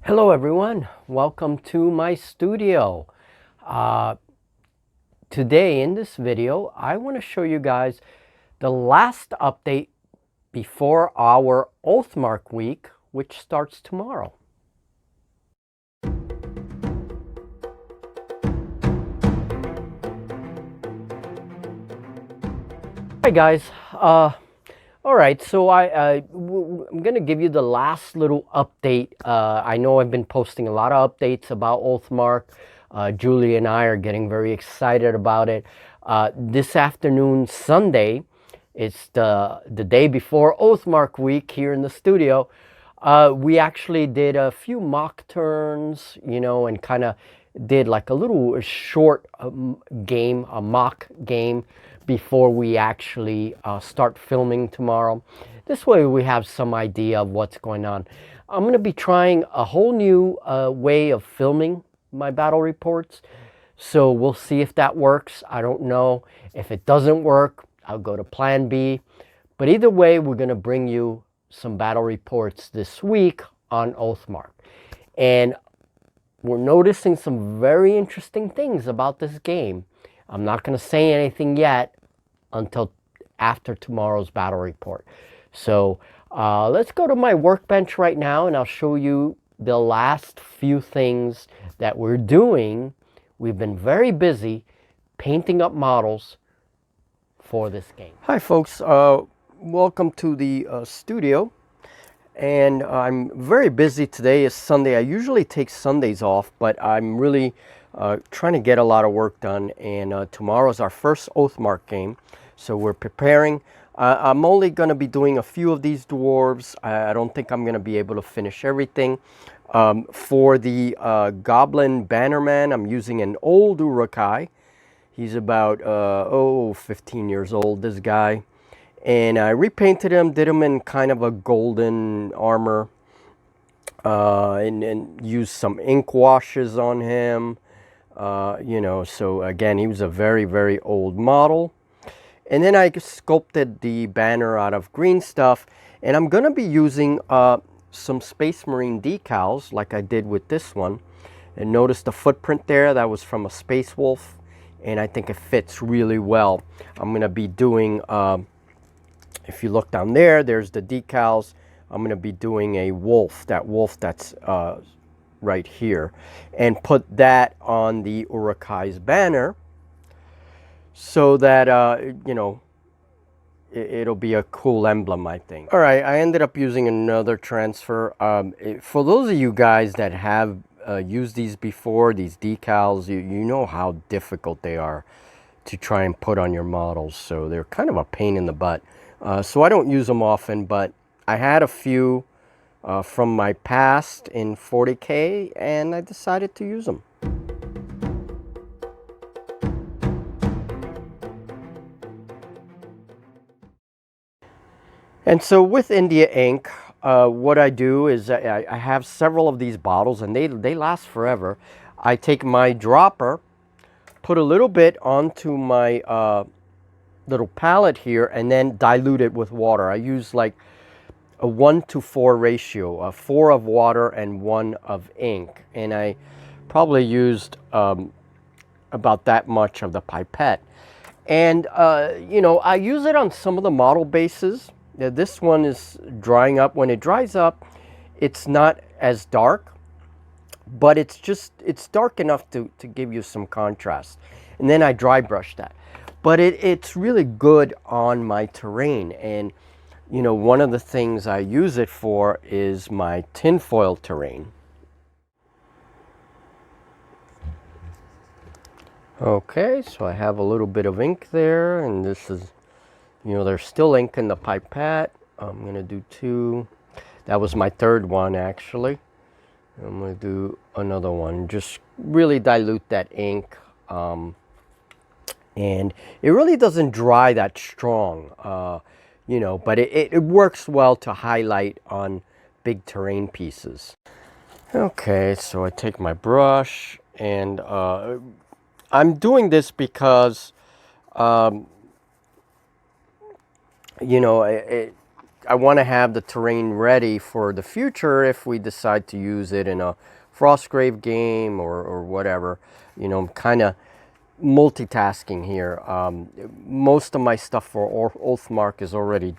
Hello everyone, welcome to my studio. Today in this video I want to show you guys the last update before our oathmark week, which starts tomorrow. Hi guys, all right, so I'm going to give you the last little update. I know I've been posting a lot of updates about oathmark. Julie and I are getting very excited about it. This afternoon, Sunday, it's the day before oathmark week here in the studio. We actually did a few mock turns, and kind of did like a little short game, a mock game, before we actually start filming tomorrow. This way we have some idea of what's going on. I'm going to be trying a whole new way of filming my battle reports. So we'll see if that works. I don't know. If it doesn't work, I'll go to plan B. But either way, we're going to bring you some battle reports this week on oathmark. And we're noticing some very interesting things about this game. I'm not going to say anything yet until after tomorrow's battle report. So let's go to my workbench right now and I'll show you the last few things that we're doing. We've been very busy painting up models for this game. Hi folks, welcome to the studio. And I'm very busy. Today is Sunday. I usually take Sundays off, but I'm really trying to get a lot of work done. And tomorrow's our first oathmark game, so we're preparing. I'm only going to be doing a few of these dwarves. I don't think I'm going to be able to finish everything. For the Goblin Bannerman, I'm using an old Urukai. He's about 15 years old, this guy. And I repainted him, did him in kind of a golden armor, and used some ink washes on him, so again, he was a very, very old model. And then I sculpted the banner out of green stuff, and I'm going to be using some Space Marine decals like I did with this one. And notice the footprint there, that was from a Space Wolf, and I think it fits really well. I'm going to be doing... if you look down there, there's the decals. I'm going to be doing a wolf, that wolf that's right here, and put that on the Urukai's banner so that, it'll be a cool emblem, I think. All right, I ended up using another transfer. For those of you guys that have used these before, these decals, you know how difficult they are to try and put on your models. So they're kind of a pain in the butt. So I don't use them often, but I had a few from my past in 40K, and I decided to use them. And so with India ink, what I do is I have several of these bottles, and they last forever. I take my dropper, put a little bit onto my little palette here, and then dilute it with water. I use like a 1-to-4 ratio, 4 of water and 1 of ink, and I probably used about that much of the pipette. And I use it on some of the model bases. This one is drying up. When it dries up, it's not as dark, but it's dark enough to give you some contrast. And then I dry brush that. But it's really good on my terrain. And, one of the things I use it for is my tinfoil terrain. Okay, so I have a little bit of ink there. And this is, there's still ink in the pipette. I'm going to do 2. That was my 3rd one, actually. I'm going to do another one. Just really dilute that ink. And it really doesn't dry that strong, but it works well to highlight on big terrain pieces. Okay, so I take my brush, and I'm doing this because, I want to have the terrain ready for the future if we decide to use it in a Frostgrave game or whatever. You know, I'm kind of multitasking here. Most of my stuff for oathmark is already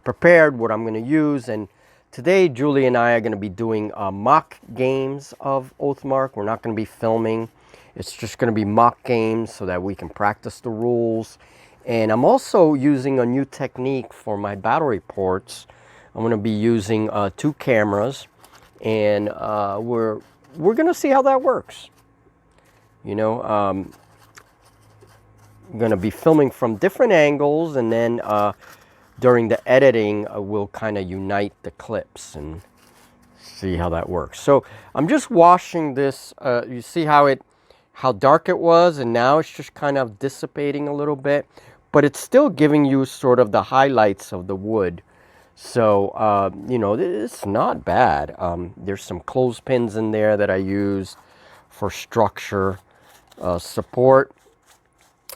prepared, what I'm going to use, and today Julie and I are going to be doing mock games of oathmark. We're not going to be filming. It's just going to be mock games so that we can practice the rules. And I'm also using a new technique for my battle reports. I'm going to be using 2 cameras, and we're going to see how that works. You know, I'm going to be filming from different angles, and then during the editing, we'll kind of unite the clips and see how that works. So I'm just washing this. You see how dark it was, and now it's just kind of dissipating a little bit, but it's still giving you sort of the highlights of the wood. So, you know, it's not bad. There's some clothespins in there that I used for structure support,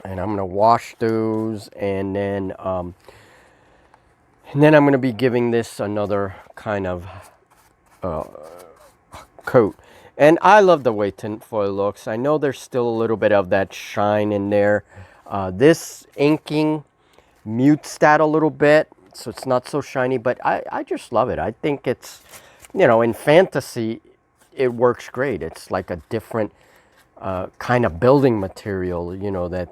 and I'm going to wash those, and then I'm going to be giving this another kind of coat. And I love the way tinfoil looks. I know there's still a little bit of that shine in there. This inking mutes that a little bit, so it's not so shiny, but I just love it. I think it's, you know, in fantasy, it works great. It's like a different kind of building material, you know, that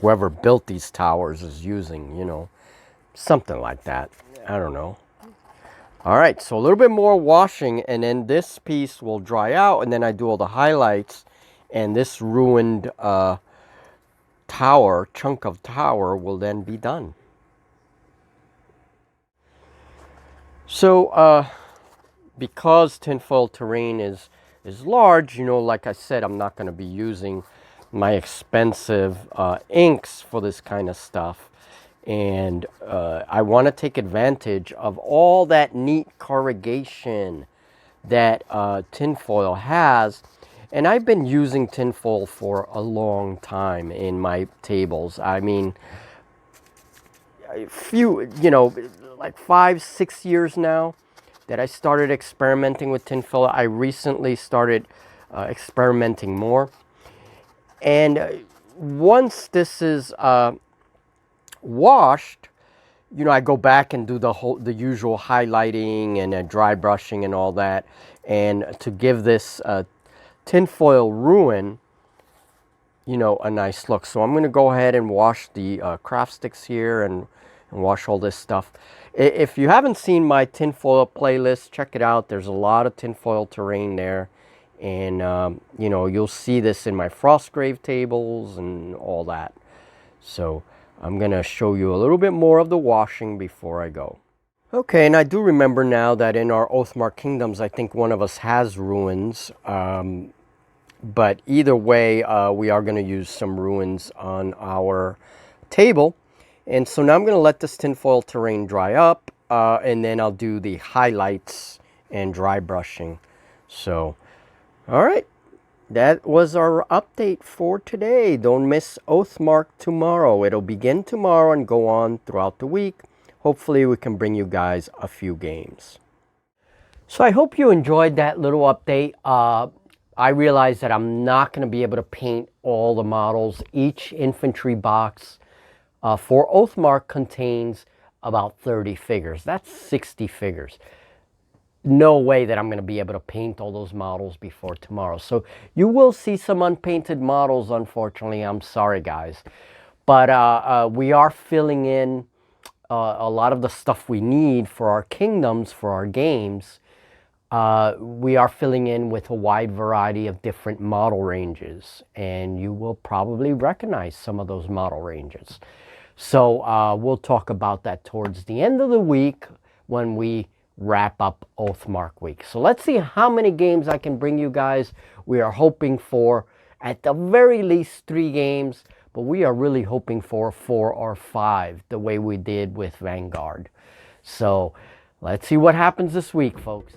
whoever built these towers is using, you know, something like that. I don't know. All right, so a little bit more washing, and then this piece will dry out, and then I do all the highlights, and this ruined chunk of tower will then be done. So because tinfoil terrain is large, you know, like I said, I'm not going to be using my expensive inks for this kind of stuff. And I want to take advantage of all that neat corrugation that tinfoil has. And I've been using tinfoil for a long time in my tables. I mean, a few, you know, like 5-6 years now that I started experimenting with tinfoil. I recently started experimenting more. And once this is washed, you know, I go back and do the usual highlighting and dry brushing and all that, and to give this tinfoil ruin, you know, a nice look. So I'm going to go ahead and wash the craft sticks here and wash all this stuff. If you haven't seen my tinfoil playlist, check it out. There's a lot of tinfoil terrain there, and you know, you'll see this in my Frostgrave tables and all that. So I'm going to show you a little bit more of the washing before I go. Okay, and I do remember now that in our Oathmark Kingdoms, I think one of us has ruins. But either way, we are going to use some ruins on our table. And so now I'm going to let this tinfoil terrain dry up, and then I'll do the highlights and dry brushing. So, all right. That was our update for today. Don't miss Oathmark tomorrow. It'll begin tomorrow and go on throughout the week. Hopefully we can bring you guys a few games. So I hope you enjoyed that little update. I realize that I'm not going to be able to paint all the models. Each infantry box for Oathmark contains about 30 figures. That's 60 figures. No way that I'm going to be able to paint all those models before tomorrow. So you will see some unpainted models, unfortunately. I'm sorry, guys. But we are filling in a lot of the stuff we need for our kingdoms, for our games. We are filling in with a wide variety of different model ranges. And you will probably recognize some of those model ranges. So we'll talk about that towards the end of the week when we wrap up Oathmark week. So let's see how many games I can bring you guys. We are hoping for at the very least 3 games, but we are really hoping for 4 or 5, the way we did with Vanguard. So let's see what happens this week, folks.